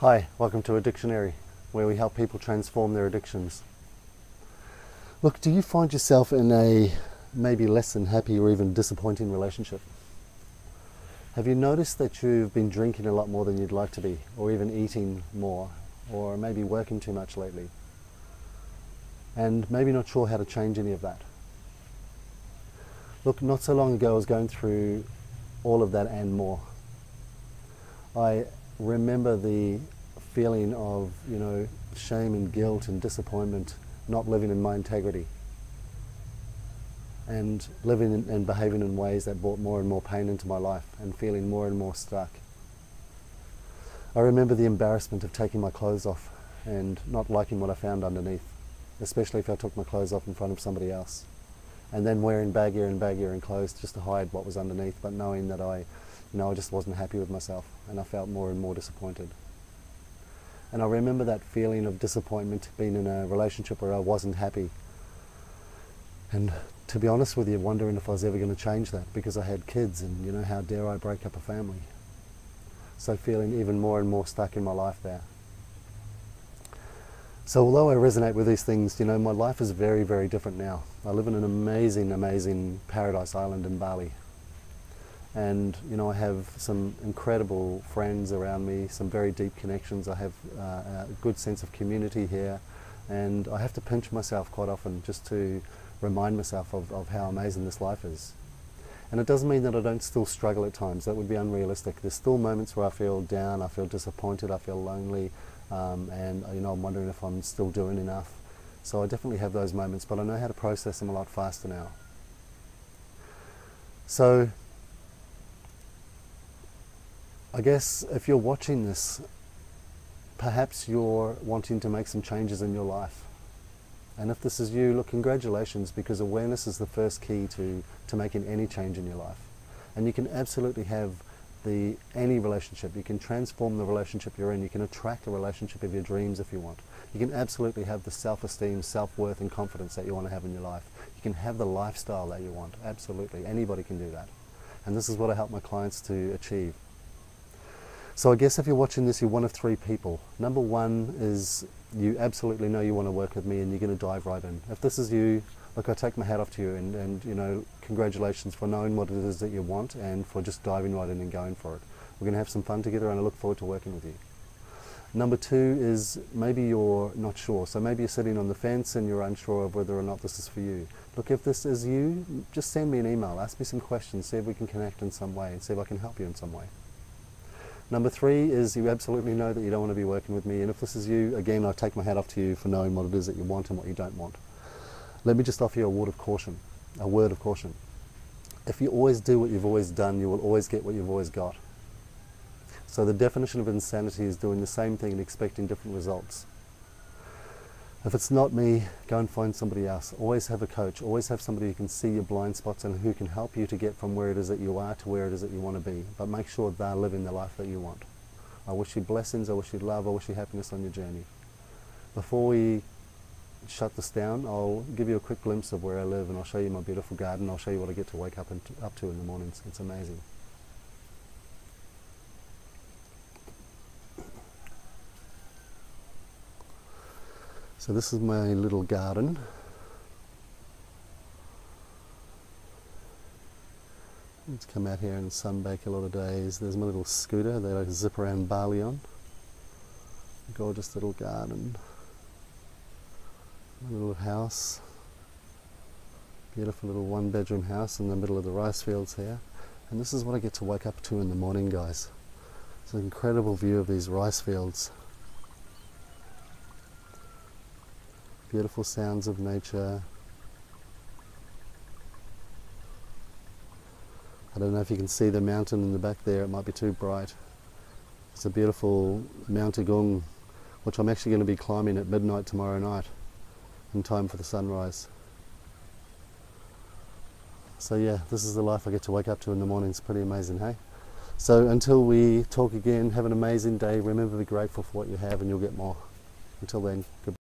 Hi, welcome to Addictionary, where we help people transform their addictions. Look, do you find yourself in a maybe less than happy or even disappointing relationship? Have you noticed that you've been drinking a lot more than you'd like to be, or even eating more, or maybe working too much lately, and maybe not sure how to change any of that? Look, not so long ago I was going through all of that and more. I remember the feeling of, shame and guilt and disappointment, not living in my integrity, and living and behaving in ways that brought more and more pain into my life, and feeling more and more stuck. I remember the embarrassment of taking my clothes off and not liking what I found underneath, especially if I took my clothes off in front of somebody else, and then wearing baggier and baggier and clothes just to hide what was underneath, but knowing that I just wasn't happy with myself, and I felt more and more disappointed. And I remember that feeling of disappointment, being in a relationship where I wasn't happy, and to be honest with you, wondering if I was ever going to change that, because I had kids, and how dare I break up a family. So feeling even more and more stuck in my life there. So although I resonate with these things, my life is very, very different now. I live in an amazing, amazing paradise island in Bali. And I have some incredible friends around me, some very deep connections. I have a good sense of community here, and I have to pinch myself quite often just to remind myself of how amazing this life is. And it doesn't mean that I don't still struggle at times. That would be unrealistic. There's still moments where I feel down, I feel disappointed, I feel lonely, and I'm wondering if I'm still doing enough. So I definitely have those moments, but I know how to process them a lot faster now. So I guess if you're watching this, perhaps you're wanting to make some changes in your life. And if this is you, look, congratulations, because awareness is the first key to making any change in your life. And you can absolutely have any relationship. You can transform the relationship you're in. You can attract a relationship of your dreams if you want. You can absolutely have the self-esteem, self-worth and confidence that you want to have in your life. You can have the lifestyle that you want. Absolutely. Anybody can do that. And this is what I help my clients to achieve. So I guess if you're watching this, you're one of three people. Number one is you absolutely know you want to work with me and you're going to dive right in. If this is you, look, I take my hat off to you, and congratulations for knowing what it is that you want and for just diving right in and going for it. We're going to have some fun together, and I look forward to working with you. Number two is maybe you're not sure. So maybe you're sitting on the fence and you're unsure of whether or not this is for you. Look, if this is you, just send me an email, ask me some questions, see if we can connect in some way and see if I can help you in some way. Number three is you absolutely know that you don't want to be working with me, and if this is you, again, I take my hat off to you for knowing what it is that you want and what you don't want. Let me just offer you a word of caution. If you always do what you've always done, you will always get what you've always got. So the definition of insanity is doing the same thing and expecting different results. If it's not me, go and find somebody else. Always have a coach. Always have somebody who can see your blind spots and who can help you to get from where it is that you are to where it is that you want to be. But make sure they're living the life that you want. I wish you blessings, I wish you love, I wish you happiness on your journey. Before we shut this down, I'll give you a quick glimpse of where I live, and I'll show you my beautiful garden. I'll show you what I get to wake up to in the mornings. It's amazing. So this is my little garden. Let's come out here and sunbake a lot of days. There's my little scooter that I zip around Bali on. Gorgeous little garden. My little house. Beautiful little one-bedroom house in the middle of the rice fields here. And this is what I get to wake up to in the morning, guys. It's an incredible view of these rice fields. Beautiful sounds of nature. I don't know if you can see the mountain in the back there, it might be too bright. It's a beautiful Mount Agung, which I'm actually going to be climbing at midnight tomorrow night, in time for the sunrise. So yeah, this is the life I get to wake up to in the morning. It's pretty amazing, hey? So until we talk again, have an amazing day. Remember to be grateful for what you have and you'll get more. Until then, goodbye.